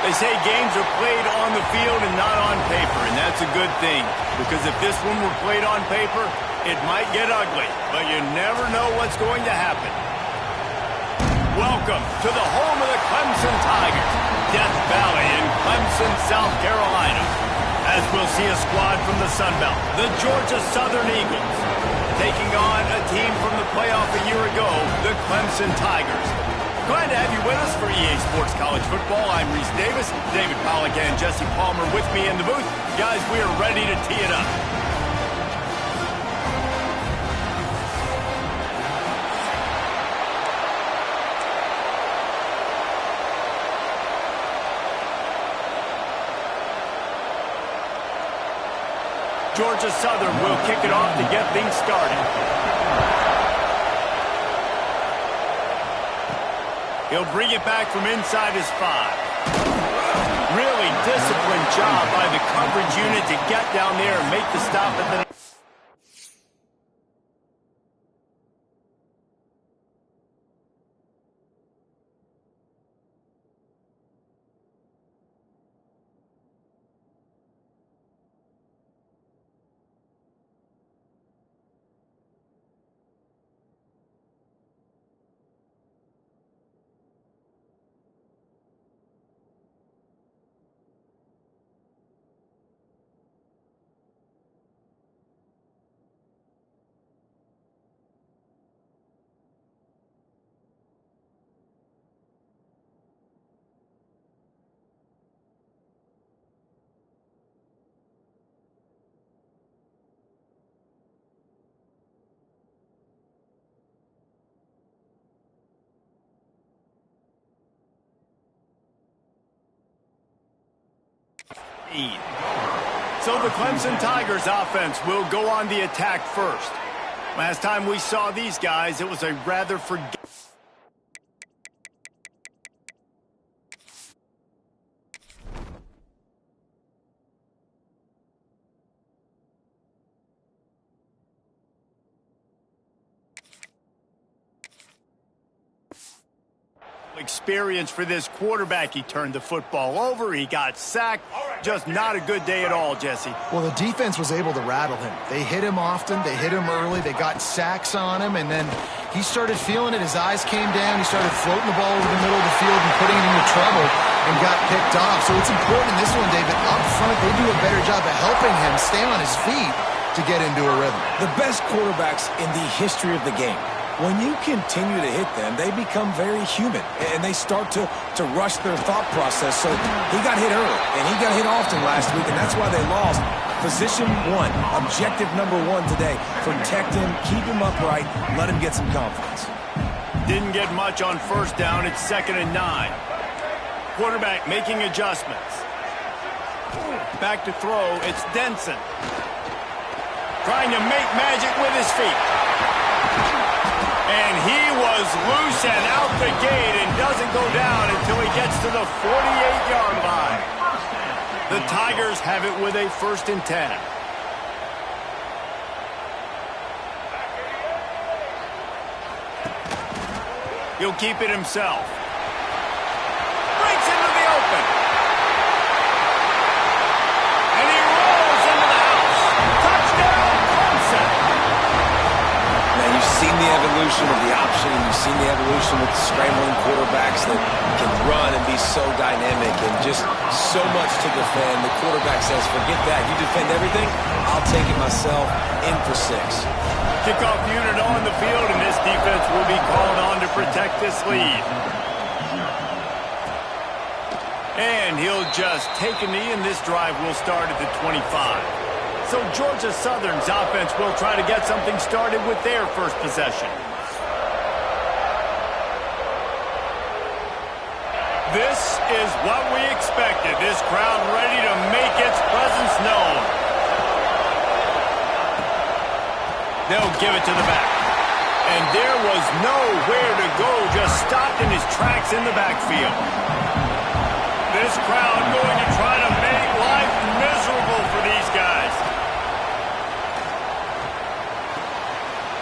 They say games are played on the field and not on paper, and that's a good thing. Because if this one were played on paper, it might get ugly, but you never know what's going to happen. Welcome to the home of the Clemson Tigers, Death Valley in Clemson, South Carolina. As we'll see a squad from the Sun Belt, the Georgia Southern Eagles, taking on a team from the playoff a year ago, the Clemson Tigers. Glad to have you with us for EA Sports College Football. I'm Reese Davis, David Pollack and Jesse Palmer with me in the booth. Guys, we are ready to tee it up. Georgia Southern will kick it off to get things started. He'll bring it back from inside his 5. Really disciplined job by the coverage unit to get down there and make the stop at the... So the Clemson Tigers offense will go on the attack first. Last time we saw these guys, it was a rather forgettable. Experience for this quarterback. He turned the football over. He got sacked. Just not a good day at all, Jesse. Well, the defense was able to rattle him. They hit him often. They hit him early. They got sacks on him, and then he started feeling it. His eyes came down. He started floating the ball over the middle of the field and putting it into trouble and got picked off. So it's important in this one, David. Up front, they do a better job of helping him stay on his feet to get into a rhythm. The best quarterbacks in the history of the game, when you continue to hit them, they become very human, and they start to rush their thought process. So he got hit early, and he got hit often last week, and that's why they lost. Position 1, objective number 1 today. Protect him, keep him upright, let him get some confidence. Didn't get much on first down. It's 2nd and 9. Quarterback making adjustments. Back to throw. It's Denson. Trying to make magic with his feet. And he was loose and out the gate and doesn't go down until he gets to the 48-yard line. The Tigers have it with a 1st and 10. He'll keep it himself. Breaks into the open. And he rolls into the house. Touchdown, Clemson. Now, you've seen the evolution of the option, and you've seen the evolution with the scrambling quarterbacks that can run and be so dynamic and just so much to defend. The quarterback says, forget that. You defend everything, I'll take it myself. In for 6. Kickoff unit on the field, and this defense will be called on to protect this lead. And he'll just take a knee, and this drive will start at the 25. So Georgia Southern's offense will try to get something started with their first possession. This is what we expected. This crowd ready to make its presence known. They'll give it to the back. And there was nowhere to go, just stopped in his tracks in the backfield. This crowd going to try to make life miserable for these guys.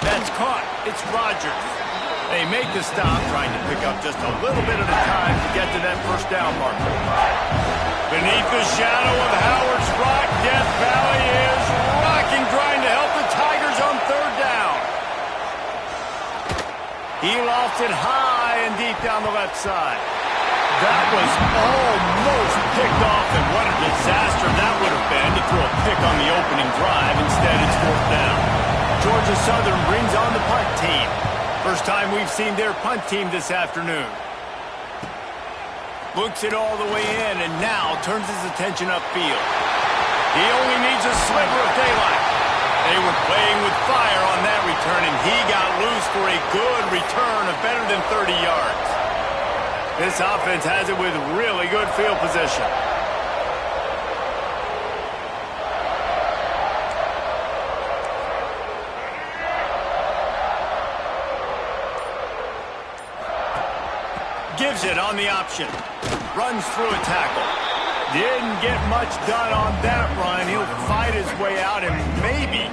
That's caught. It's Rodgers. They make the stop, trying to pick up just a little bit at a time to get to that first down marker. Beneath the shadow of Howard's Rock, Death Valley is rocking, trying to help the Tigers on third down. He lofts it high and deep down the left side. That was almost picked off, and what a disaster that would have been to throw a pick on the opening drive. Instead, it's fourth down. Georgia Southern brings on the punt team. First time we've seen their punt team this afternoon. Looks it all the way in, and now turns his attention upfield. He only needs a sliver of daylight. They were playing with fire on that return, and he got loose for a good return of better than 30 yards. This offense has it with really good field position. Gives it on the option. Runs through a tackle. Didn't get much done on that run. He'll fight his way out and maybe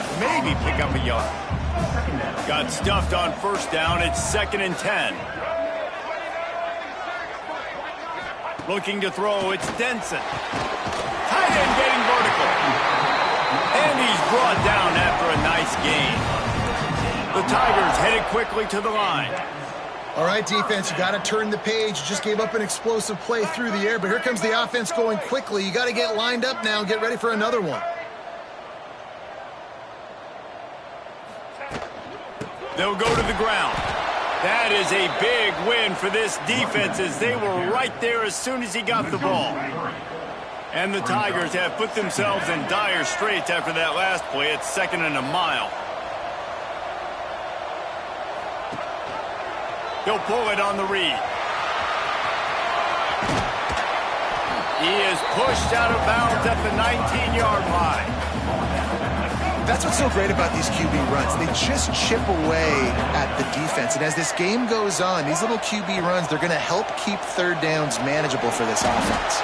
pick up a yard. Got stuffed on first down. It's 2nd and 10. Looking to throw, it's Denson. Tight end getting vertical. And he's brought down after a nice gain. The Tigers headed quickly to the line. All right, defense, you got to turn the page. You just gave up an explosive play through the air, but here comes the offense going quickly. You got to get lined up now and get ready for another one. They'll go to the ground. That is a big win for this defense, as they were right there as soon as he got the ball. And the Tigers have put themselves in dire straits after that last play. It's 2nd and a mile. He'll pull it on the read. He is pushed out of bounds at the 19-yard line. That's what's so great about these QB runs. They just chip away at the defense. And as this game goes on, these little QB runs, they're going to help keep third downs manageable for this offense.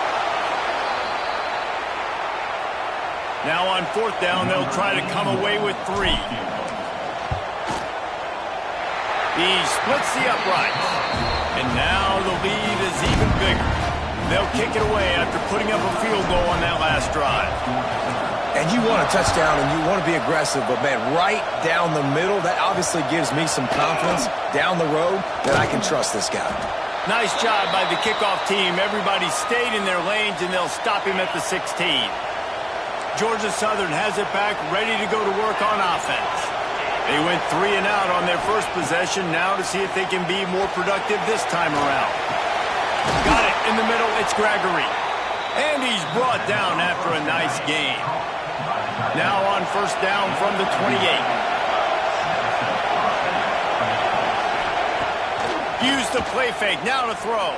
Now on fourth down, they'll try to come away with 3. He splits the uprights. And now the lead is even bigger. They'll kick it away after putting up a field goal on that last drive. And you want a touchdown and you want to be aggressive, but, man, right down the middle, that obviously gives me some confidence down the road that I can trust this guy. Nice job by the kickoff team. Everybody stayed in their lanes, and they'll stop him at the 16. Georgia Southern has it back, ready to go to work on offense. They went 3 and out on their first possession, now to see if they can be more productive this time around. Got it in the middle, it's Gregory. And he's brought down after a nice gain. Now on first down from the 28. Use the play fake, now to throw.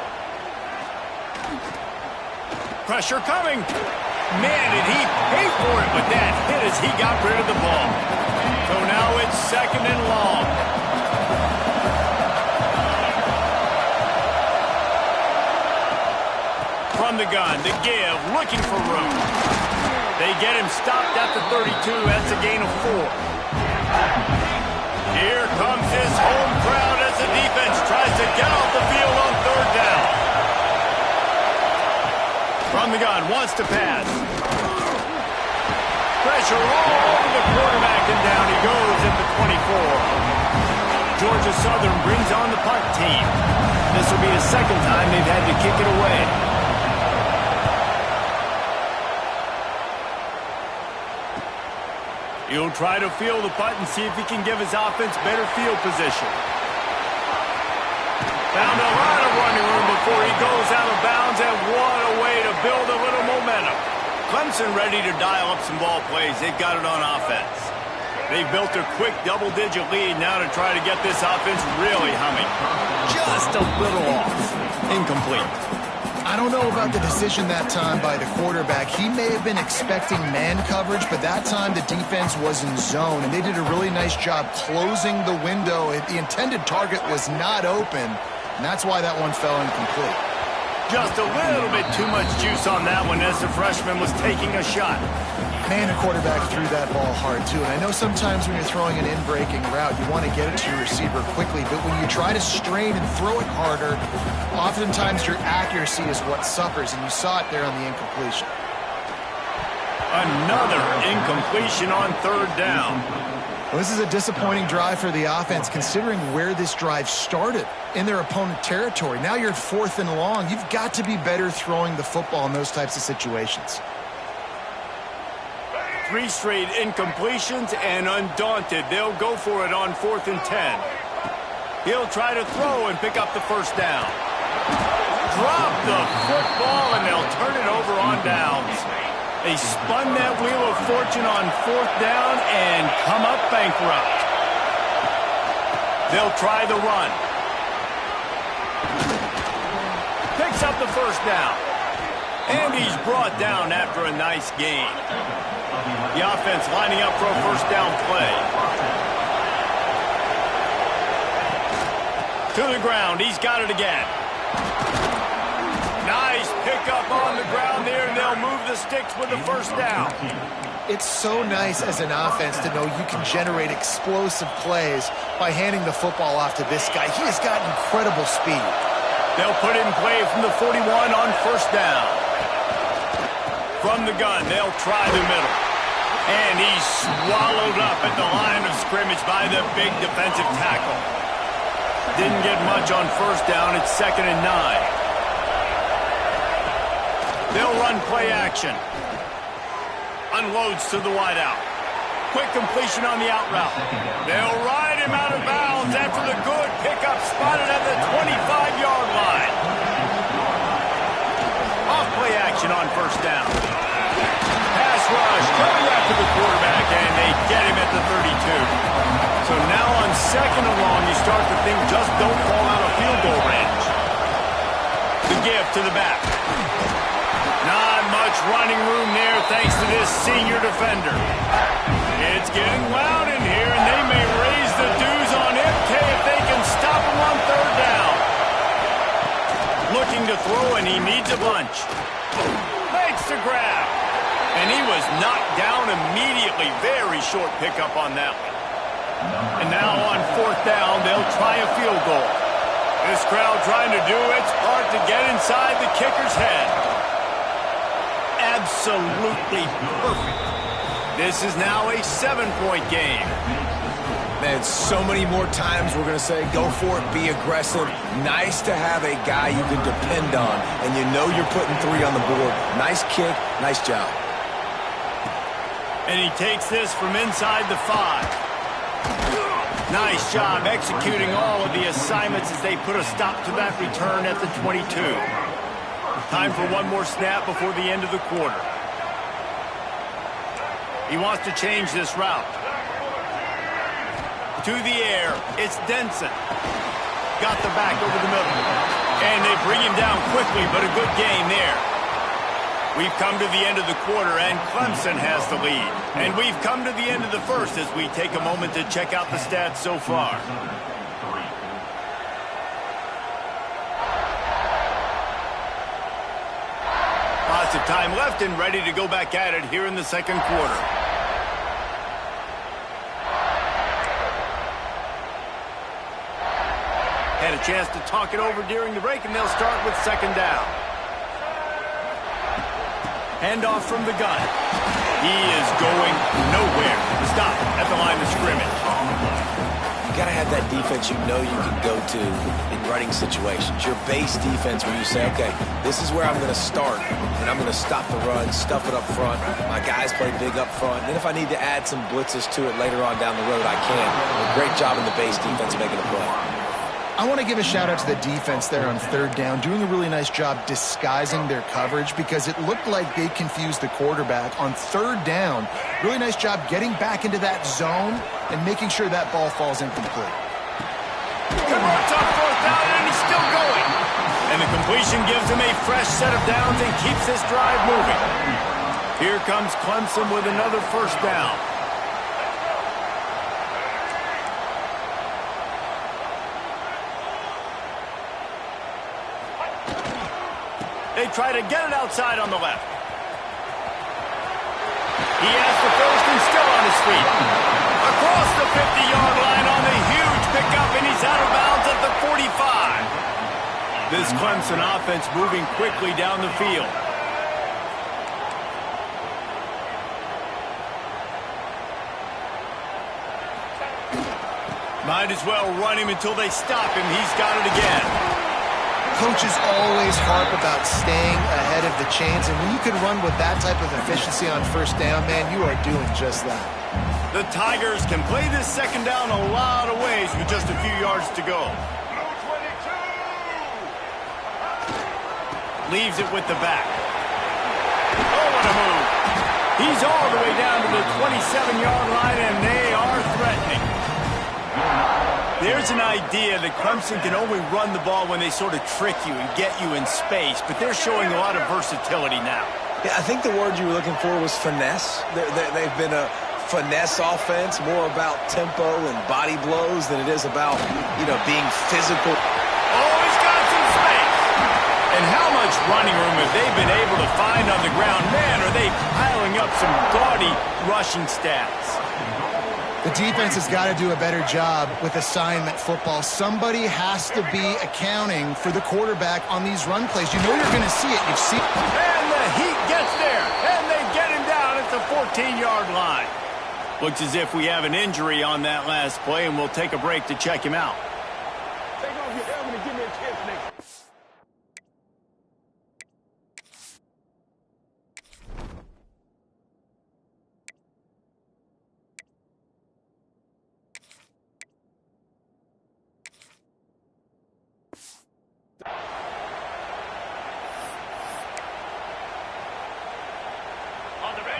Pressure coming. Man, did he pay for it, but that hit as he got rid of the ball. So now it's 2nd and long. From the gun, the give, looking for room. They get him stopped at the 32. That's a gain of 4. Here comes his home crowd as the defense tries to get off the field on third down. From the gun, wants to pass. Pressure all over the quarterback, and down he goes at the 24. Georgia Southern brings on the punt team. This will be the 2nd time they've had to kick it away. He'll try to field the punt and see if he can give his offense better field position. Found a lot of running room before he goes out of bounds, and what a way to build a little momentum. Clemson ready to dial up some ball plays. They've got it on offense. They've built a quick double-digit lead now to try to get this offense really humming. Just a little off. Incomplete. I don't know about the decision that time by the quarterback. He may have been expecting man coverage, but that time the defense was in zone, and they did a really nice job closing the window. The intended target was not open, and that's why that one fell incomplete. Just a little bit too much juice on that one as the freshman was taking a shot. Man, the quarterback threw that ball hard, too. And I know sometimes when you're throwing an in-breaking route, you want to get it to your receiver quickly. But when you try to strain and throw it harder, oftentimes your accuracy is what suffers. And you saw it there on the incompletion. Another incompletion on third down. Well, this is a disappointing drive for the offense, considering where this drive started in their opponent territory. Now you're at 4th and long. You've got to be better throwing the football in those types of situations. 3 straight incompletions, and undaunted, they'll go for it on 4th and 10. He'll try to throw and pick up the first down. Drop the football, and they'll turn it over on downs. They spun that wheel of fortune on 4th down and come up bankrupt. They'll try the run. Picks up the first down. And he's brought down after a nice gain. The offense lining up for a first down play. To the ground. He's got it again. Nice pickup on the ground there, and they'll move the sticks with the first down. It's so nice as an offense to know you can generate explosive plays by handing the football off to this guy. He has got incredible speed. They'll put in play from the 41 on first down. From the gun, they'll try the middle. And he's swallowed up at the line of scrimmage by the big defensive tackle. Didn't get much on first down. It's 2nd and 9. They'll run play action. Unloads to the wideout. Quick completion on the out route. They'll ride him out of bounds after the good pickup spotted at the 25-yard line. Off play action on first down. Pass rush coming after the quarterback, and they get him at the 32. So now on 2nd and long, you start to think just don't fall out of field goal range. The give to the back. Not much running room there thanks to this senior defender. It's getting loud in here, and they may raise the dues on MK if they can stop him on 3rd down. Looking to throw, and he needs a bunch. Makes the grab. And he was knocked down immediately. Very short pickup on that one. And now on 4th down, they'll try a field goal. This crowd trying to do its part to get inside the kicker's head. Absolutely perfect. This is now a 7-point game. Man, so many more times we're going to say, go for it, be aggressive. Nice to have a guy you can depend on, and you know you're putting 3 on the board. Nice kick, nice job. And he takes this from inside the 5. Nice job executing all of the assignments as they put a stop to that return at the 22. Time for one more snap before the end of the quarter. He wants to change this route. To the air, it's Denson. Got the back over the middle. And they bring him down quickly, but a good gain there. We've come to the end of the quarter, and Clemson has the lead. And we've come to the end of the first as we take a moment to check out the stats so far. Lots of time left and ready to go back at it here in the second quarter. Had a chance to talk it over during the break, and they'll start with 2nd down. Handoff from the gun. He is going nowhere. Stop at the line of scrimmage. You got to have that defense you know you can go to in running situations. Your base defense where you say, okay, this is where I'm going to start, and I'm going to stop the run, stuff it up front. My guys play big up front. And then if I need to add some blitzes to it later on down the road, I can. A great job in the base defense making a play. I want to give a shout-out to the defense there on 3rd down, doing a really nice job disguising their coverage because it looked like they confused the quarterback on 3rd down. Really nice job getting back into that zone and making sure that ball falls incomplete. Converts on 4th down, and he's still going. And the completion gives him a fresh set of downs and keeps this drive moving. Here comes Clemson with another first down. They try to get it outside on the left. He has the first and still on his feet. Across the 50-yard line on the huge pickup, and he's out of bounds at the 45. This Clemson offense moving quickly down the field. Might as well run him until they stop him. He's got it again. Coaches always harp about staying ahead of the chains, and when you can run with that type of efficiency on first down, man, you are doing just that. The Tigers can play this second down a lot of ways with just a few yards to go. Leaves it with the back. Oh, what a move. He's all the way down to the 27-yard line, and they are threatening. There's an idea that Clemson can only run the ball when they sort of trick you and get you in space, but they're showing a lot of versatility now. Yeah, I think the word you were looking for was finesse. They've been a finesse offense, more about tempo and body blows than it is about, being physical. Oh, he's got some space. And how much running room have they been able to find on the ground? Man, are they piling up some gaudy rushing stats. The defense has got to do a better job with assignment football. Somebody has to be accounting for the quarterback on these run plays. You know you're going to see it. You've seen it. And the heat gets there, and they get him down at the 14-yard line. Looks as if we have an injury on that last play, and we'll take a break to check him out. Take off your helmet and give me a chance next.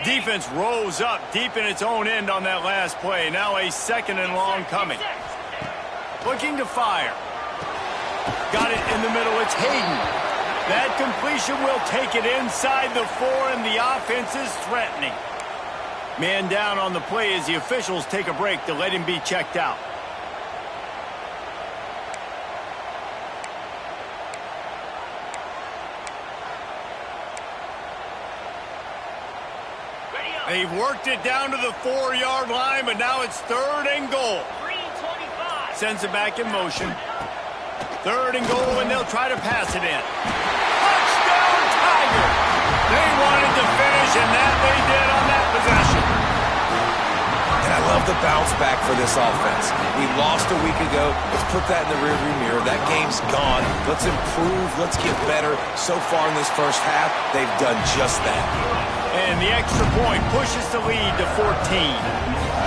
Defense rose up deep in its own end on that last play. Now a second and long coming. Looking to fire. Got it in the middle. It's Hayden. That completion will take it inside the 4, and the offense is threatening. Man down on the play as the officials take a break to let him be checked out. They've worked it down to the 4-yard line, but now it's 3rd and goal. Sends it back in motion. 3rd and goal, and they'll try to pass it in. Touchdown, Tiger! They wanted to finish, and that they did on that possession. And I love the bounce back for this offense. We lost a week ago. Let's put that in the rearview mirror. That game's gone. Let's improve. Let's get better. So far in this first half, they've done just that. And the extra point pushes the lead to 14.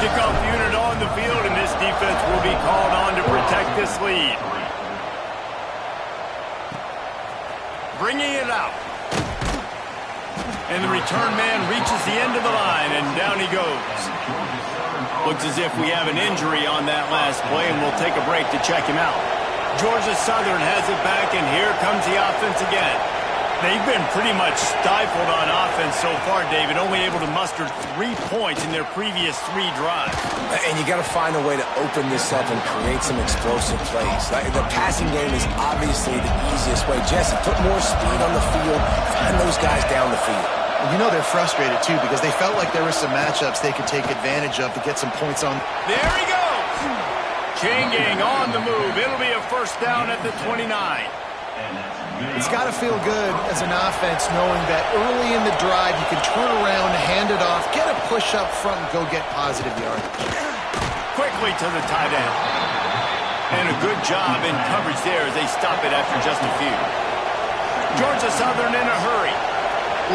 Kickoff unit on the field, and this defense will be called on to protect this lead. Bringing it out. And the return man reaches the end of the line, and down he goes. Looks as if we have an injury on that last play, and we'll take a break to check him out. Georgia Southern has it back, and here comes the offense again. They've been pretty much stifled on offense so far, David, only able to muster 3 points in their previous 3 drives. And you got to find a way to open this up and create some explosive plays. The passing game is obviously the easiest way. Jesse, put more speed on the field, find those guys down the field. You know they're frustrated, too, because they felt like there were some matchups they could take advantage of to get some points on. There he goes! Chain gang on the move. It'll be a first down at the 29. It's got to feel good as an offense knowing that early in the drive you can turn around, hand it off, get a push up front, and go get positive yardage. Quickly to the tight end. And a good job in coverage there as they stop it after just a few. Georgia Southern in a hurry.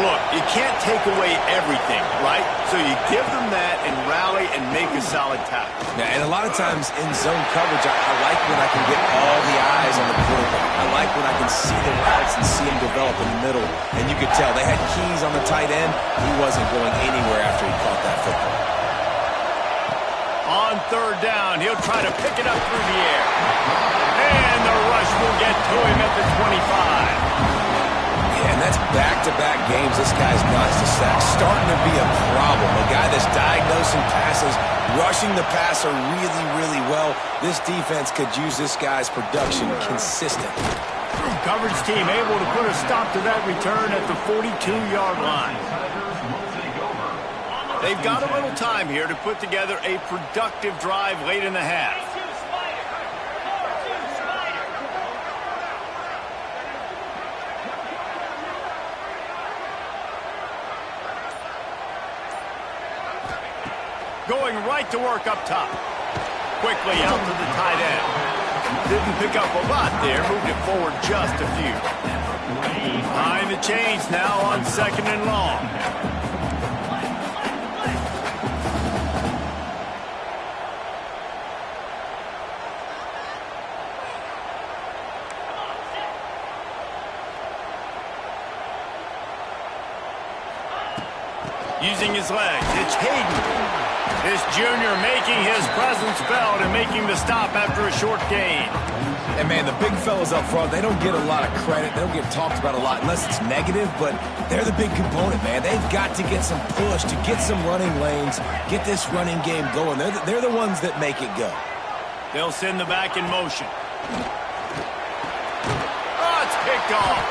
Look, you can't take away everything, right? So you give them that and rally and make a solid tackle. Yeah, and a lot of times in zone coverage, I like when I can get all the eyes on the quarterback. I like when I can see the routes and see him develop in the middle. And you could tell they had keys on the tight end. He wasn't going anywhere after he caught that football. On 3rd down, he'll try to pick it up through the air. And the rush will get to him at the 25. Yeah, and that's back-to-back games this guy's notched a sack. Starting to be a problem. A guy that's diagnosing passes, rushing the passer really, really well. This defense could use this guy's production consistently. Coverage team able to put a stop to that return at the 42-yard line. They've got a little time here to put together a productive drive late in the half. Going right to work up top. Quickly out to the tight end. Didn't pick up a lot there. Moved it forward just a few. Behind the chains now on 2nd and long. Using his legs, it's Hayden. This junior making his presence felt and making the stop after a short gain. And, man, the big fellas up front, they don't get a lot of credit. They don't get talked about a lot unless it's negative, but they're the big component, man. They've got to get some push, to get some running lanes, get this running game going. They're the ones that make it go. They'll send the back in motion. Oh, it's picked off.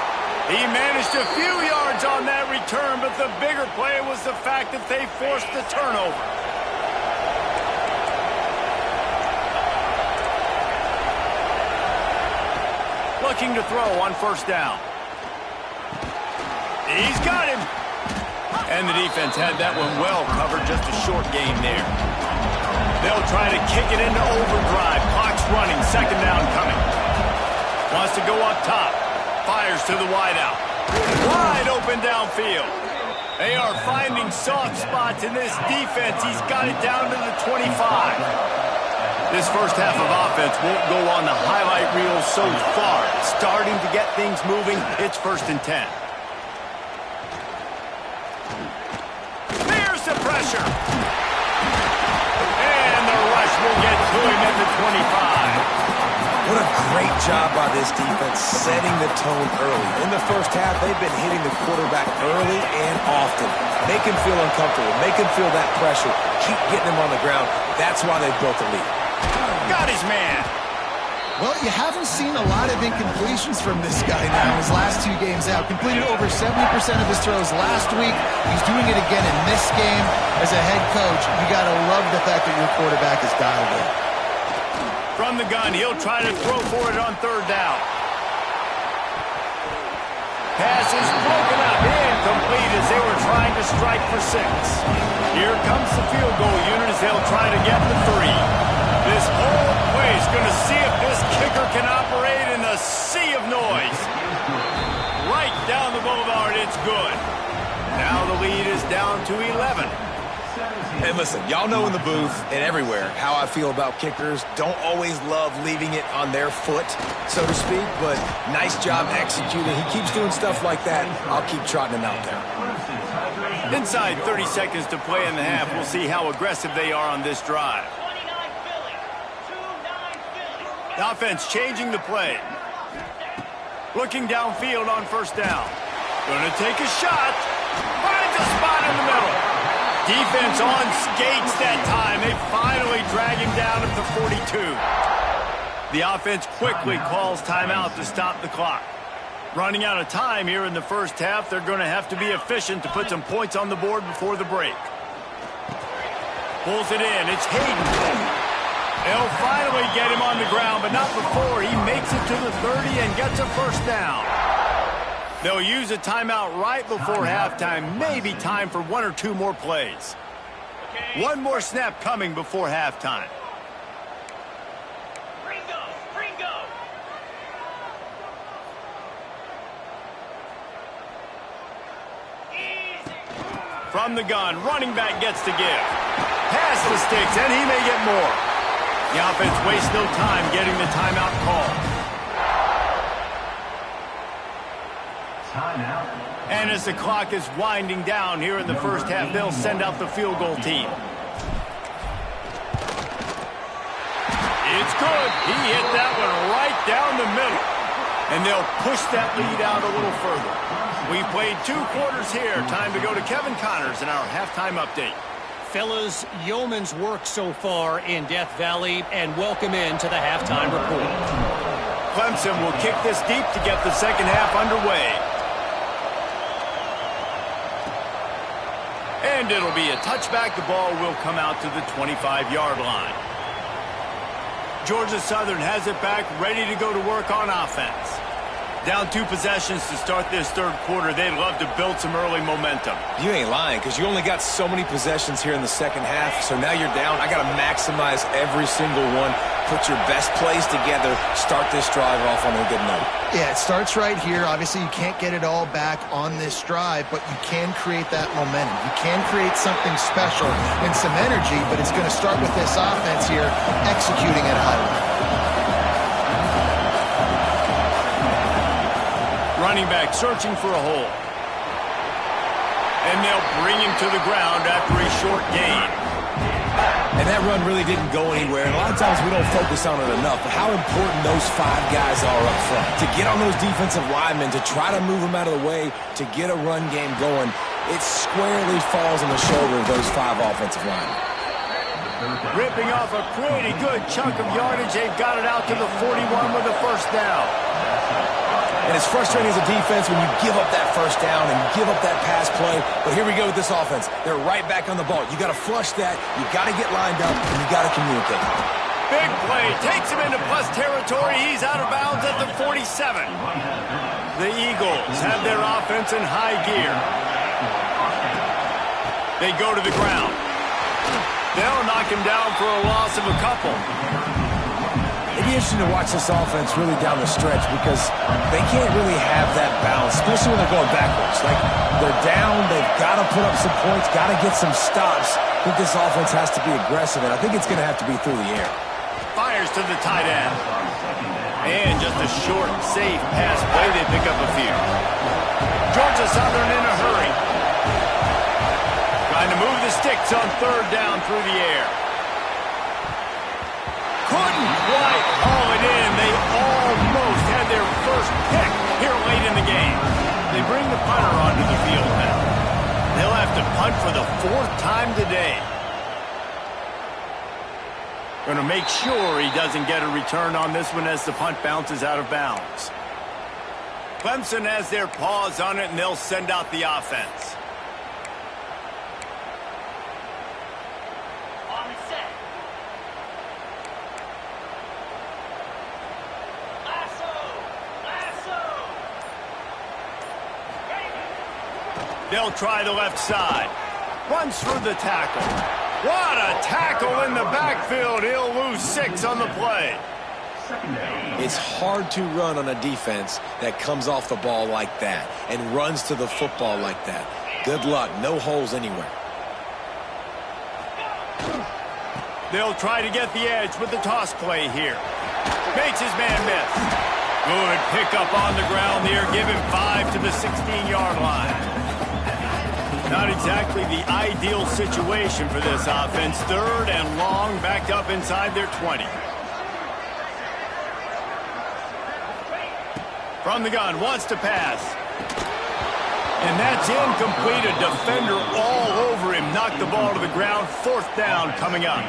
He managed a few yards on that return, but the bigger play was the fact that they forced the turnover. Looking to throw on 1st down. He's got him. And the defense had that one well covered, just a short gain there. They'll try to kick it into overdrive. Clock's running, 2nd down coming. Wants to go up top. Fires to the wideout. Wide open downfield. They are finding soft spots in this defense. He's got it down to the 25. This first half of offense won't go on the highlight reel so far. Starting to get things moving. It's 1st and 10. There's the pressure. And the rush will get to him at the 25. What a great job by this defense setting the tone early. In the first half, they've been hitting the quarterback early and often. Make him feel uncomfortable. Make him feel that pressure. Keep getting him on the ground. That's why they built the lead. Got his man. Well, you haven't seen a lot of incompletions from this guy now his last 2 games out. Completed over 70% of his throws last week. He's doing it again in this game. As a head coach, you got to love the fact that your quarterback is dialed in. From the gun, he'll try to throw for it on 3rd down. Pass is broken up, incomplete as they were trying to strike for 6. Here comes the field goal unit as they'll try to get the 3. This whole play is going to see if this kicker can operate in the sea of noise. Right down the boulevard, it's good. Now the lead is down to 11. And listen, y'all know in the booth and everywhere how I feel about kickers. Don't always love leaving it on their foot, so to speak, but nice job executing. He keeps doing stuff like that. I'll keep trotting him out there. Inside 30 seconds to play in the half. We'll see how aggressive they are on this drive. The offense changing the play. Looking downfield on 1st down. Gonna take a shot. Finds a spot in the middle. Defense on skates that time. They finally drag him down at the 42. The offense quickly calls timeout to stop the clock. Running out of time here in the first half. They're going to have to be efficient to put some points on the board before the break. Pulls it in. It's Hayden. They'll finally get him on the ground, but not before he makes it to the 30 and gets a 1st down. They'll use a timeout right before halftime. Maybe time for 1 or 2 more plays. One more snap coming before halftime. From the gun, running back gets to give. Pass the sticks, and he may get more. The offense wastes no time getting the timeout call. And as the clock is winding down here in the first half, they'll send out the field goal team. It's good. He hit that one right down the middle. And they'll push that lead out a little further. We played 2 quarters here. Time to go to Kevin Connors in our halftime update. Fellas, yeoman's work so far in Death Valley, and welcome into the halftime report. Clemson will kick this deep to get the second half underway. And it'll be a touchback. The ball will come out to the 25-yard line. Georgia Southern has it back, ready to go to work on offense. Down 2 possessions to start this third quarter. They'd love to build some early momentum. You ain't lying, because you only got so many possessions here in the second half, so now you're down. I got to maximize every single one, put your best plays together, start this drive off on a good note. Yeah, it starts right here. Obviously, you can't get it all back on this drive, but you can create that momentum. You can create something special and some energy, but it's going to start with this offense here executing at a high level. Running back searching for a hole. And they'll bring him to the ground after a short gain. And that run really didn't go anywhere. And a lot of times we don't focus on it enough, but how important those 5 guys are up front. To get on those defensive linemen, to try to move them out of the way, to get a run game going, it squarely falls on the shoulder of those 5 offensive linemen. Ripping off a pretty good chunk of yardage. They've got it out to the 41 with a first down. And it's frustrating as a defense when you give up that first down and give up that pass play. But here we go with this offense. They're right back on the ball. You got to flush that. You got to get lined up, and you got to communicate. Big play. Takes him into plus territory. He's out of bounds at the 47. The Eagles have their offense in high gear. They go to the ground. They'll knock him down for a loss of a couple. It'd be interesting to watch this offense really down the stretch because they can't really have that balance, especially when they're going backwards. Like, they're down, they've got to put up some points, got to get some stops. I think this offense has to be aggressive, and I think it's going to have to be through the air. Fires to the tight end. And just a short, safe pass play. They pick up a few. Georgia Southern in a hurry. Trying to move the sticks on third down through the air. Couldn't quite haul it in. They almost had their first pick here late in the game. They bring the punter onto the field now. They'll have to punt for the 4th time today. Going to make sure he doesn't get a return on this one as the punt bounces out of bounds. Clemson has their paws on it, and they'll send out the offense. They'll try the left side. Runs through the tackle. What a tackle in the backfield. He'll lose 6 on the play. It's hard to run on a defense that comes off the ball like that and runs to the football like that. Good luck. No holes anywhere. They'll try to get the edge with the toss play here. Makes his man miss. Good pickup on the ground there. Give him 5 to the 16-yard line. Not exactly the ideal situation for this offense. 3rd and long, backed up inside their 20. From the gun, wants to pass. And that's incomplete. A defender all over him. Knocked the ball to the ground. 4th down coming up.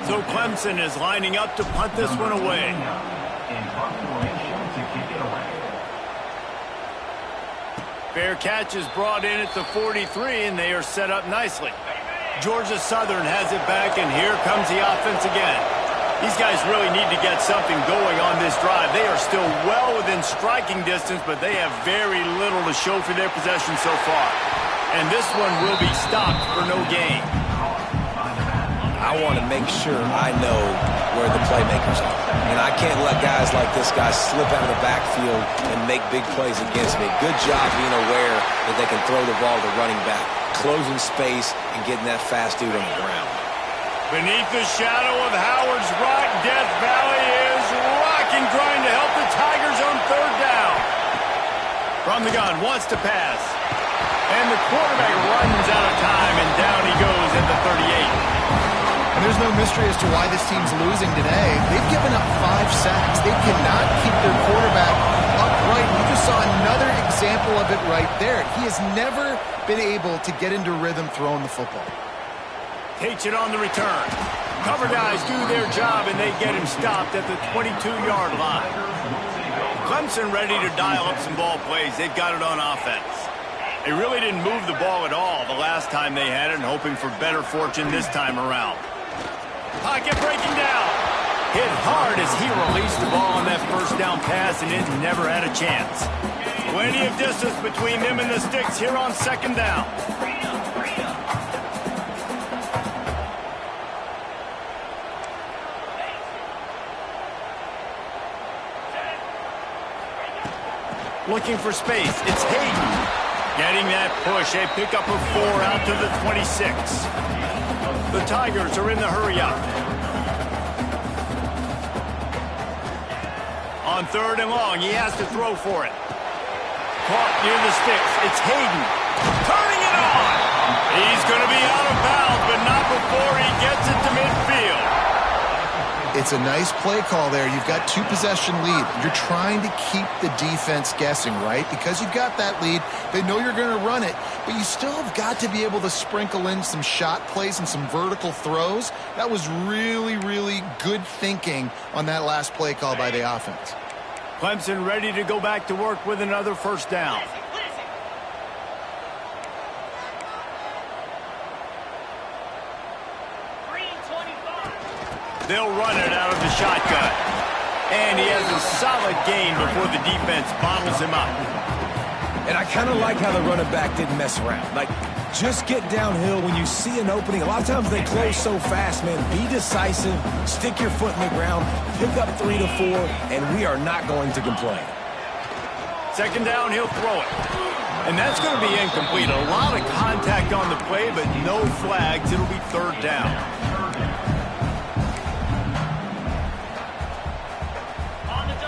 So Clemson is lining up to punt this one away. Fair catch is brought in at the 43, and they are set up nicely. Georgia Southern has it back, and here comes the offense again. These guys really need to get something going on this drive. They are still well within striking distance, but they have very little to show for their possession so far. And this one will be stopped for no gain. I want to make sure I know where the playmakers are. And I can't let guys like this guy slip out of the backfield and make big plays against me. Good job being aware that they can throw the ball to running back, closing space and getting that fast dude on the ground. Beneath the shadow of Howard's Rock, Death Valley is rocking, trying to help the Tigers on 3rd down. From the gun, wants to pass. And the quarterback runs out of time, and down he goes at the 38. And there's no mystery as to why this team's losing today. They've given up 5 sacks. They cannot keep their quarterback upright. We just saw another example of it right there. He has never been able to get into rhythm throwing the football. Takes it on the return. Cover guys do their job, and they get him stopped at the 22-yard line. Clemson ready to dial up some ball plays. They've got it on offense. They really didn't move the ball at all the last time they had it, and hoping for better fortune this time around. Pocket breaking down. Hit hard as he released the ball on that first down pass, and it never had a chance. Plenty of distance between them and the sticks here on second down. Looking for space. It's Hayden. Getting that push. A pickup of 4 out to the 26. The Tigers are in the hurry-up. On 3rd and long, he has to throw for it. Caught near the sticks. It's Hayden. Turning it on. He's going to be out of bounds, but not before he gets it to midfield. It's a nice play call there. You've got 2-possession lead. You're trying to keep the defense guessing, right? Because you've got that lead. They know you're going to run it, but you still have got to be able to sprinkle in some shot plays and some vertical throws. That was really, really good thinking on that last play call by the offense. Clemson ready to go back to work with another first down. They'll run it out of the shotgun. And he has a solid gain before the defense bottles him up. And I kind of like how the running back didn't mess around. Like, just get downhill when you see an opening. A lot of times they close so fast, man. Be decisive, stick your foot in the ground, pick up 3 to 4, and we are not going to complain. Second down, he'll throw it. And that's going to be incomplete. A lot of contact on the play, but no flags. It'll be 3rd down.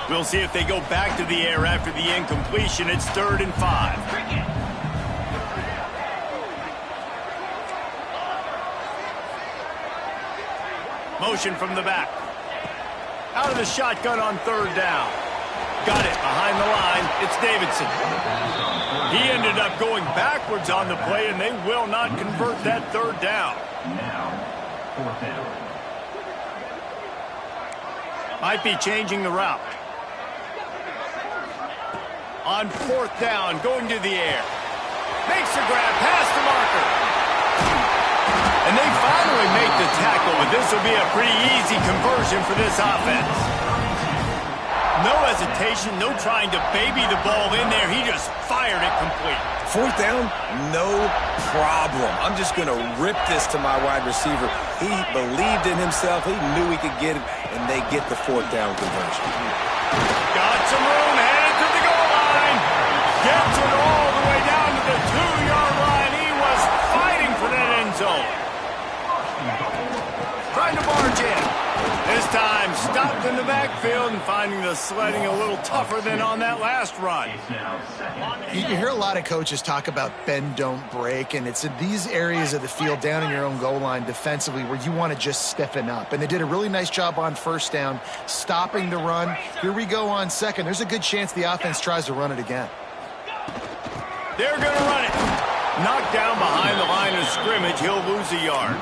We'll see if they go back to the air after the incompletion. It's 3rd and 5. Motion from the back. Out of the shotgun on 3rd down. Got it behind the line. It's Davidson. He ended up going backwards on the play, and they will not convert that 3rd down. Now, 4th down. Might be changing the route. On 4th down, going to the air. Makes the grab past the marker. And they finally make the tackle, but this will be a pretty easy conversion for this offense. No hesitation, no trying to baby the ball in there. He just fired it complete. 4th down, no problem. I'm just going to rip this to my wide receiver. He believed in himself. He knew he could get it, and they get the 4th down conversion. Got some room, headed to the goal line. Gets it all the way down to the 2-yard line. He was fighting for that end zone. Trying to barge in. This time stopped in the backfield and finding the sledding a little tougher than on that last run. You hear a lot of coaches talk about bend, don't break, and it's in these areas of the field down in your own goal line defensively where you want to just stiffen up. And they did a really nice job on 1st down, stopping the run. Here we go on 2nd. There's a good chance the offense tries to run it again. They're going to run it. Knocked down behind the line of scrimmage. He'll lose a yard.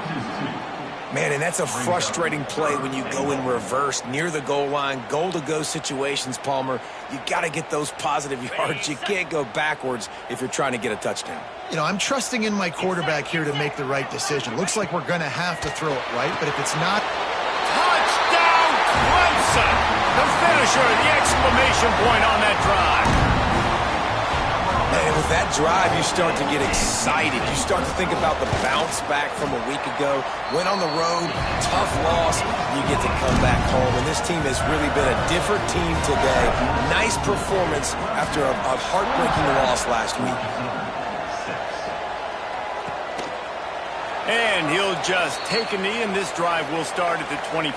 Man, and that's a frustrating play when you go in reverse near the goal line, goal-to-go situations, Palmer. You got to get those positive yards. You can't go backwards if you're trying to get a touchdown. You know, I'm trusting in my quarterback here to make the right decision. Looks like we're going to have to throw it, right? But if it's not... Touchdown, Clemson! The finisher, the exclamation point on that drive. And with that drive, you start to get excited. You start to think about the bounce back from a week ago. Went on the road, tough loss, you get to come back home. And this team has really been a different team today. Nice performance after a heartbreaking loss last week. And he'll just take a knee, and this drive will start at the 25.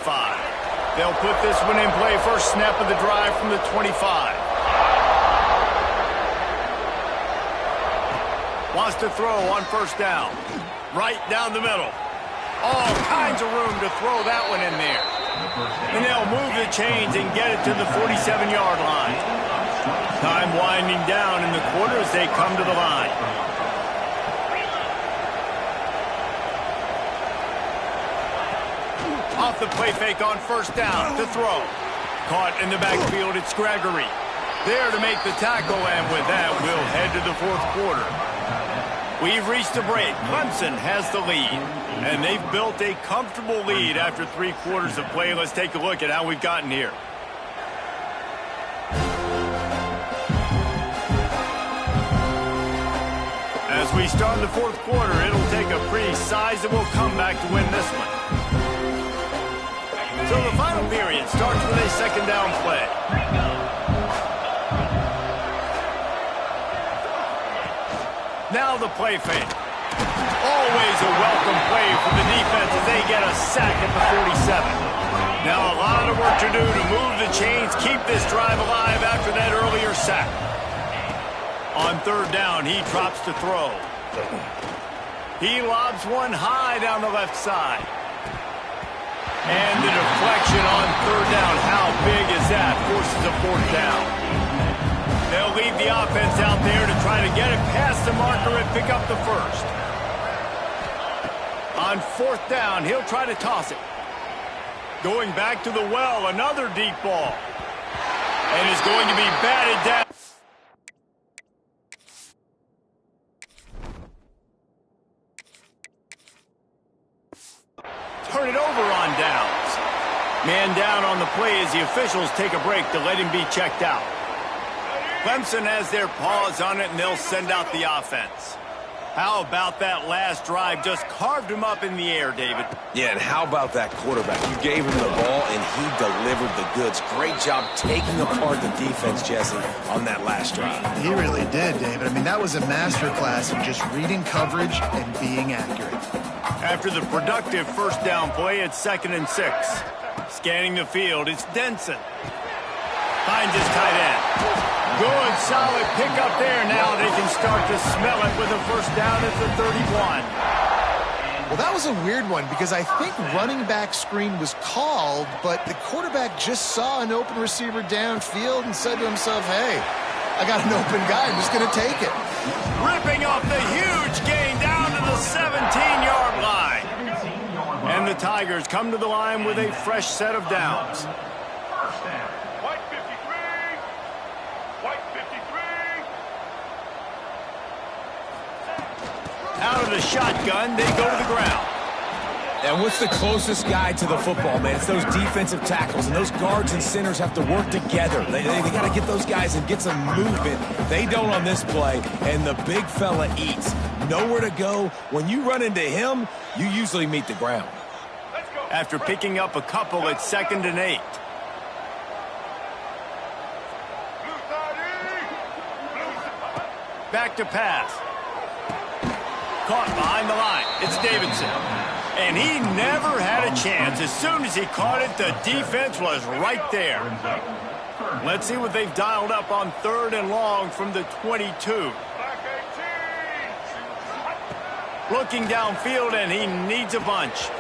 They'll put this one in play. First snap of the drive from the 25. Wants to throw on 1st down. Right down the middle. All kinds of room to throw that one in there. And they'll move the chains and get it to the 47-yard line. Time winding down in the quarter as they come to the line. Off the play fake on 1st down to throw. Caught in the backfield, it's Gregory. There to make the tackle, and with that, we'll head to the 4th quarter. We've reached a break. Clemson has the lead, and they've built a comfortable lead after 3 quarters of play. Let's take a look at how we've gotten here. As we start the 4th quarter, it'll take a pretty sizable comeback to win this one. So the final period starts with a 2nd down play. Now the play fake. Always a welcome play for the defense as they get a sack at the 47. Now a lot of work to do to move the chains, keep this drive alive after that earlier sack. On 3rd down, he drops to throw. He lobs one high down the left side. And the deflection on 3rd down. How big is that? Forces a 4th down. They'll leave the offense out there to try to get it past the marker and pick up the 1st. On 4th down, he'll try to toss it. Going back to the well, another deep ball. And it's going to be batted down. Turn it over on downs. Man down on the play as the officials take a break to let him be checked out. Clemson has their paws on it, and they'll send out the offense. How about that last drive? Just carved him up in the air, David. Yeah, and how about that quarterback? You gave him the ball, and he delivered the goods. Great job taking apart the defense, Jesse, on that last drive. He really did, David. I mean, that was a masterclass in just reading coverage and being accurate. After the productive 1st down play, it's 2nd and 6. Scanning the field, it's Denson. Finds his tight end. Good, solid pickup there. Now they can start to smell it with a 1st down at the 31. Well, that was a weird one because I think running back screen was called, but the quarterback just saw an open receiver downfield and said to himself, hey, I got an open guy. I'm just going to take it. Ripping off the huge gain down to the 17-yard line. And the Tigers come to the line with a fresh set of downs. White 53. White 53. Out of the shotgun, they go to the ground. And what's the closest guy to the football, man? It's those defensive tackles, and those guards and centers have to work together. They got to get those guys and get some movement. They don't on this play, and the big fella eats. Nowhere to go. When you run into him, you usually meet the ground. After picking up a couple, it's 2nd and 8. Back to pass. Caught behind the line. It's Davidson. And he never had a chance. As soon as he caught it, the defense was right there. Let's see what they've dialed up on 3rd and long from the 22. Looking downfield, and he needs a bunch.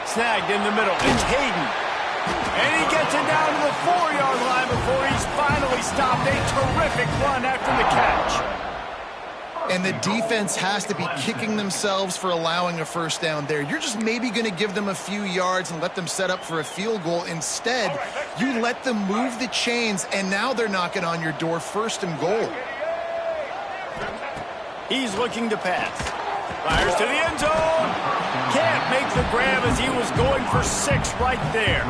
Snagged in the middle. It's Hayden. And he gets it down to the 4-yard line before he's finally stopped. A terrific run after the catch. And the defense has to be kicking themselves for allowing a 1st down there. You're just maybe going to give them a few yards and let them set up for a field goal. Instead, you let them move the chains, and now they're knocking on your door 1st and goal. He's looking to pass. Fires to the end zone. Can't make the grab as he was going for 6 right there.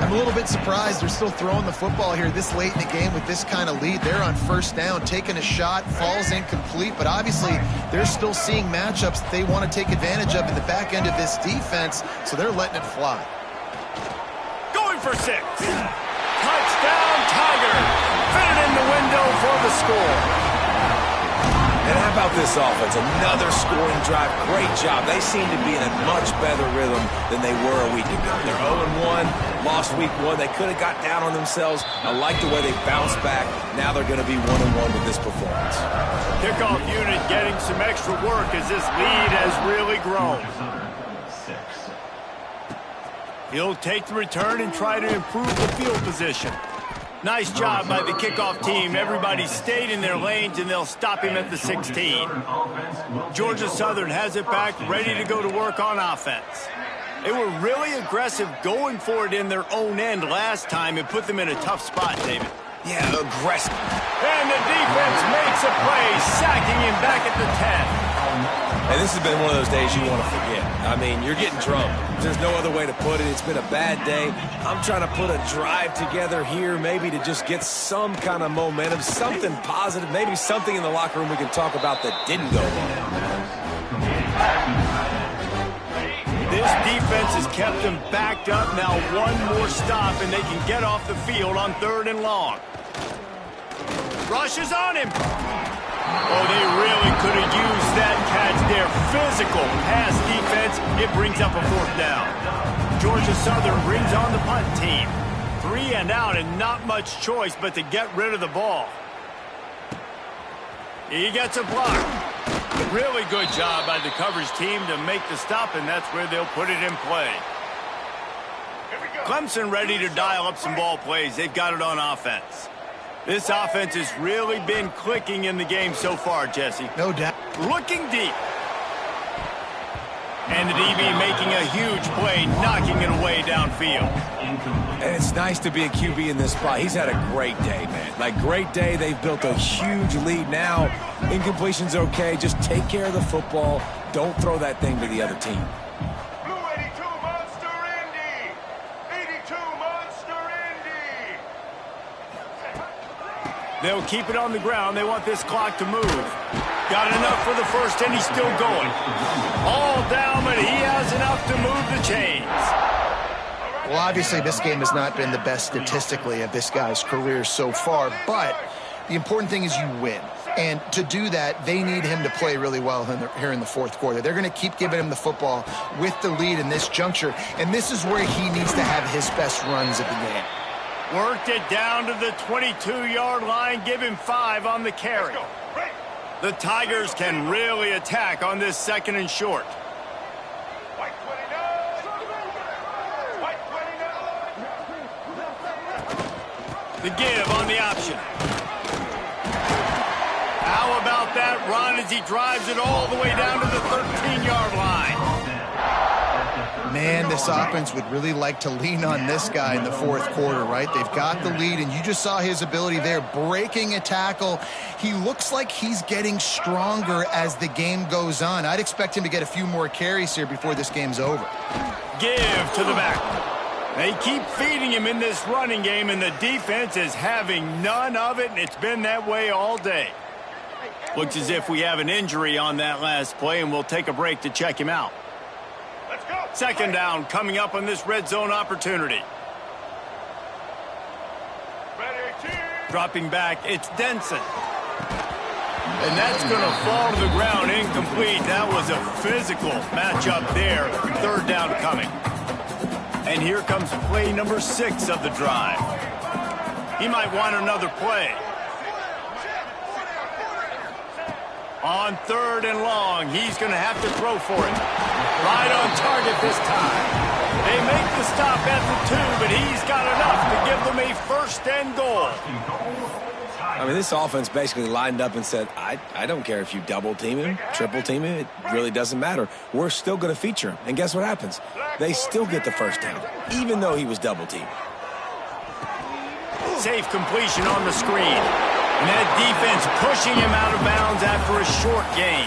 I'm a little bit surprised they're still throwing the football here this late in the game with this kind of lead. They're on 1st down, taking a shot, falls incomplete, but obviously they're still seeing matchups that they want to take advantage of in the back end of this defense, so they're letting it fly. Going for 6. Touchdown, Tigers. Fit it in the window for the score. And how about this offense? Another scoring drive. Great job. They seem to be in a much better rhythm than they were a week ago. They're 0-1, lost week 1. They could have got down on themselves. I like the way they bounced back. Now they're going to be 1-1 with this performance. Kickoff unit getting some extra work as this lead has really grown. He'll take the return and try to improve the field position. Nice job by the kickoff team. Everybody stayed in their lanes, and they'll stop him at the 16. Georgia Southern has it back, ready to go to work on offense. They were really aggressive going for it in their own end last time and put them in a tough spot, David. Yeah, aggressive. And the defense makes explosive play, sacking him back at the 10. And this has been one of those days you want to forget. I mean, you're getting drunk. There's no other way to put it. It's been a bad day. I'm trying to put a drive together here, maybe to just get some kind of momentum, something positive, maybe something in the locker room we can talk about that didn't go well. This defense has kept them backed up. Now one more stop, and they can get off the field on 3rd and long. Rushes on him. Oh, they really could have used that catch there. Physical pass defense. It brings up a 4th down. Georgia Southern brings on the punt team. 3 and out and not much choice but to get rid of the ball. He gets a block. Really good job by the coverage team to make the stop, and that's where they'll put it in play. Clemson ready to dial up some ball plays. They've got it on offense. This offense has really been clicking in the game so far, Jesse. No doubt. Looking deep. And the DB making a huge play, knocking it away downfield. And it's nice to be a QB in this spot. He's had a great day, man. Like, great day. They've built a huge lead now. Incompletion's okay. Just take care of the football. Don't throw that thing to the other team. Blue 82 Monster Indy. 82 Monster Indy. They'll keep it on the ground. They want this clock to move. Got enough for the first, and he's still going. All down, but he has enough to move the chains. Well, obviously, this game has not been the best statistically of this guy's career so far, but the important thing is you win. And to do that, they need him to play really well here in the 4th quarter. They're going to keep giving him the football with the lead in this juncture, and this is where he needs to have his best runs of the game. Worked it down to the 22-yard line. Give him 5 on the carry. The Tigers can really attack on this 2nd and short. White 29. White 29. The give on the option. How about that run as he drives it all the way down to the 13-yard line? Man, this offense would really like to lean on this guy in the 4th quarter, right? They've got the lead, and you just saw his ability there, breaking a tackle. He looks like he's getting stronger as the game goes on. I'd expect him to get a few more carries here before this game's over. Give to the back. They keep feeding him in this running game, and the defense is having none of it, and it's been that way all day. Looks as if we have an injury on that last play, and we'll take a break to check him out. 2nd down coming up on this red zone opportunity. Dropping back, it's Denson. And that's going to fall to the ground, incomplete. That was a physical matchup there. 3rd down coming. And here comes play number 6 of the drive. He might want another play. On 3rd and long, he's going to have to throw for it. Right on target this time. They make the stop at the 2, but he's got enough to give them a 1st and goal. I mean, this offense basically lined up and said, I don't care if you double team him, triple team him. It really doesn't matter. We're still going to feature him. And guess what happens? They still get the 1st down, even though he was double teamed. Safe completion on the screen. And that defense pushing him out of bounds after a short gain.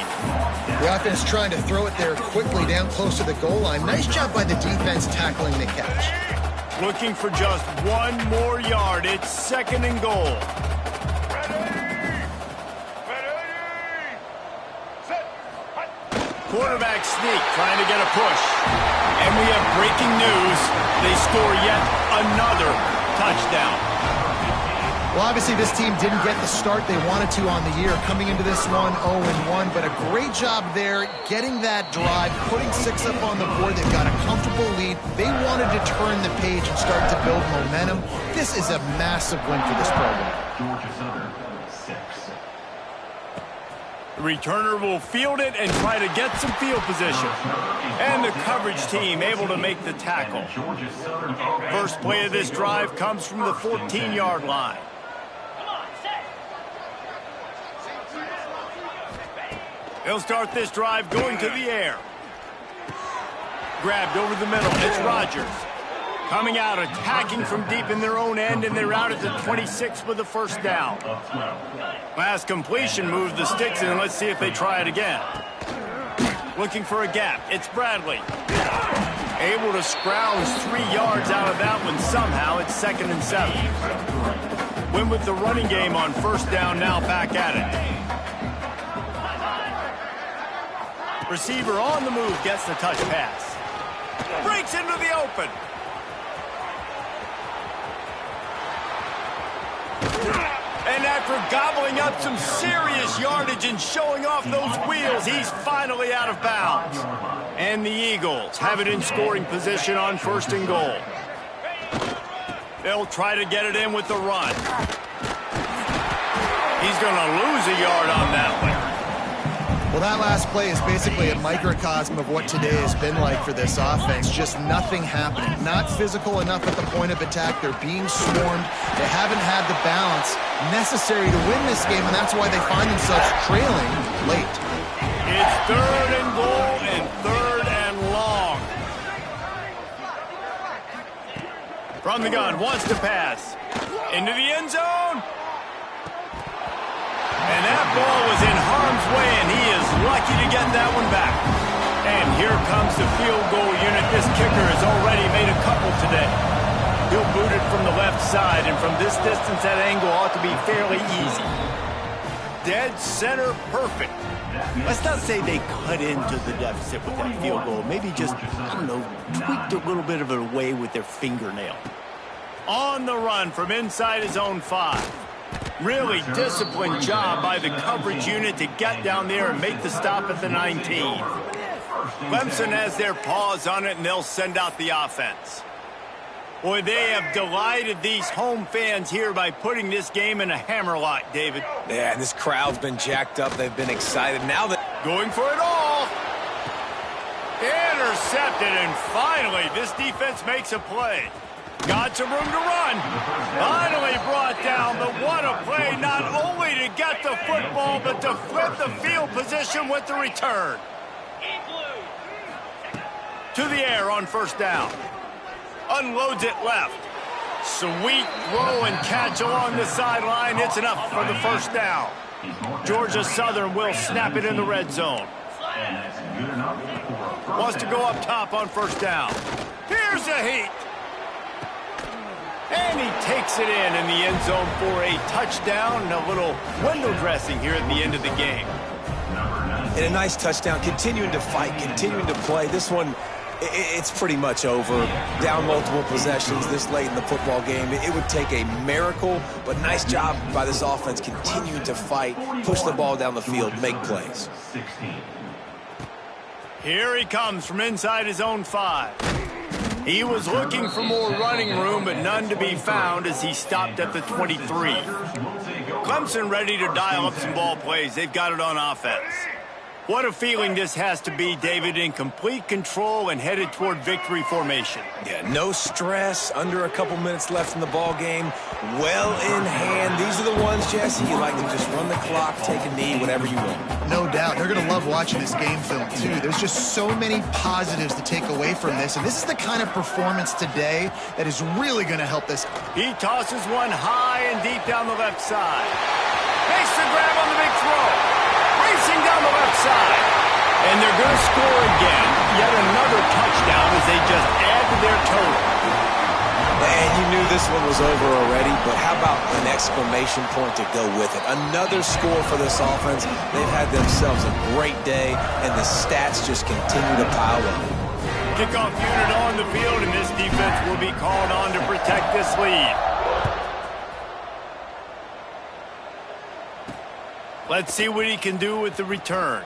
The offense trying to throw it there quickly down close to the goal line. Nice job by the defense tackling the catch. Looking for just 1 more yard. It's 2nd and goal. Quarterback sneak trying to get a push. And we have breaking news. They score yet another touchdown. Well, obviously, this team didn't get the start they wanted to on the year, coming into this one 0-1, but a great job there, getting that drive, putting 6 up on the board. They've got a comfortable lead. They wanted to turn the page and start to build momentum. This is a massive win for this program. Georgia Southern, 6. The returner will field it and try to get some field position. And the coverage team able to make the tackle. First play of this drive comes from the 14-yard line. They'll start this drive going to the air. Grabbed over the middle. It's Rodgers. Coming out, attacking from deep in their own end, and they're out at the 26 with the first down. Last completion moved the sticks in. Let's see if they try it again. Looking for a gap. It's Bradley. Able to scrounge 3 yards out of that one somehow. It's 2nd and 7. Went with the running game on first down, now back at it. Receiver on the move, gets the touch pass. Breaks into the open. And after gobbling up some serious yardage and showing off those wheels, he's finally out of bounds. And the Eagles have it in scoring position on 1st and goal. They'll try to get it in with the run. He's going to lose a yard on that one. Well, that last play is basically a microcosm of what today has been like for this offense. Just nothing happening. Not physical enough at the point of attack. They're being swarmed. They haven't had the balance necessary to win this game, and that's why they find themselves trailing late. It's 3rd and goal and 3rd and long. From the gun, wants to pass. Into the end zone. And that ball was in harm's way, and he is lucky to get that one back. And here comes the field goal unit. This kicker has already made a couple today. He'll boot it from the left side, and from this distance, that angle ought to be fairly easy. Dead center perfect. Let's not say they cut into the deficit with that field goal. Maybe just, I don't know, tweaked a little bit of it away with their fingernail. On the run from inside his own 5. Really disciplined job by the coverage unit to get down there and make the stop at the 19. Clemson has their paws on it, and they'll send out the offense. Boy, they have delighted these home fans here by putting this game in a hammerlock, David. Yeah, and this crowd's been jacked up. They've been excited. Now that going for it all. Intercepted, and finally, this defense makes a play. Got some room to run. Finally brought down, but what a play, not only to get the football, but to flip the field position with the return. To the air on first down. Unloads it left. Sweet throw and catch along the sideline. It's enough for the first down. Georgia Southern will snap it in the red zone. Wants to go up top on first down. Here's the heat. And he takes it in the end zone for a touchdown and a little window dressing here at the end of the game. And a nice touchdown, continuing to fight, continuing to play. This one, it's pretty much over. Down multiple possessions this late in the football game. It would take a miracle, but nice job by this offense continuing to fight, push the ball down the field, make plays. Here he comes from inside his own 5. He was looking for more running room, but none to be found as he stopped at the 23. Clemson ready to dial up some ball plays. They've got it on offense. What a feeling this has to be, David, in complete control and headed toward victory formation. Yeah, no stress, under a couple minutes left in the ball game, well in hand. These are the ones, Jesse, you like to just run the clock, take a knee, whatever you want. No doubt. They're going to love watching this game film, too. There's just so many positives to take away from this, and this is the kind of performance today that is really going to help this. He tosses one high and deep down the left side. Makes the grab on the big throw. Racing down the left side. And they're going to score again. Yet another touchdown as they just add to their total. And you knew this one was over already, but how about an exclamation point to go with it? Another score for this offense. They've had themselves a great day, and the stats just continue to pile up. Kickoff unit on the field, and this defense will be called on to protect this lead. Let's see what he can do with the return.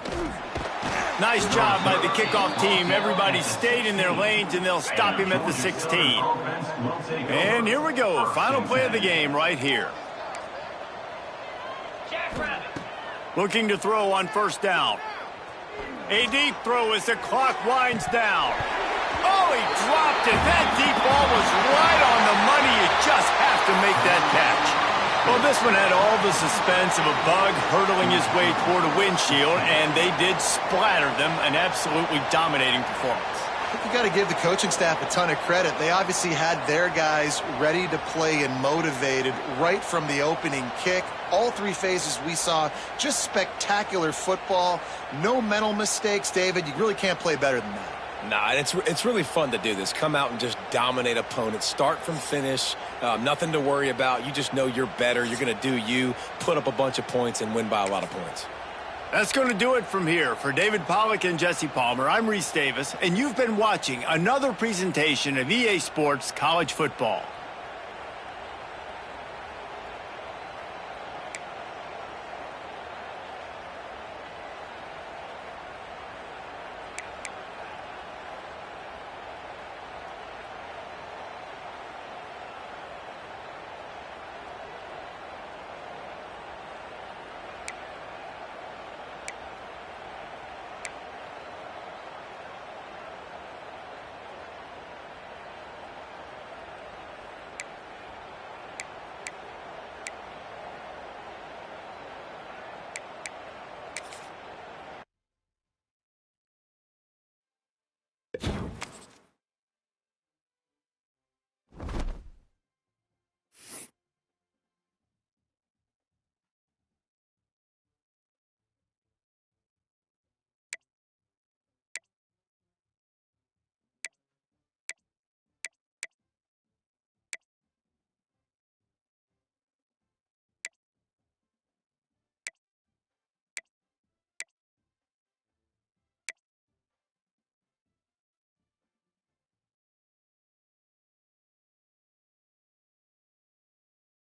Nice job by the kickoff team. Everybody stayed in their lanes, and they'll stop him at the 16. And here we go. Final play of the game right here. Looking to throw on first down. A deep throw as the clock winds down. Oh, he dropped it. That deep ball was right on the money. You just have to make that catch. Well, this one had all the suspense of a bug hurtling his way toward a windshield, and they did splatter them. An absolutely dominating performance. I think you got to give the coaching staff a ton of credit. They obviously had their guys ready to play and motivated right from the opening kick. All three phases we saw just spectacular football. No mental mistakes, David. You really can't play better than that. Nah, and it's really fun to do this. Come out and just dominate opponents. Start from finish. Nothing to worry about. You just know you're better. You're going to do you, put up a bunch of points, and win by a lot of points. That's going to do it from here. For David Pollack and Jesse Palmer, I'm Reese Davis, and you've been watching another presentation of EA Sports College Football.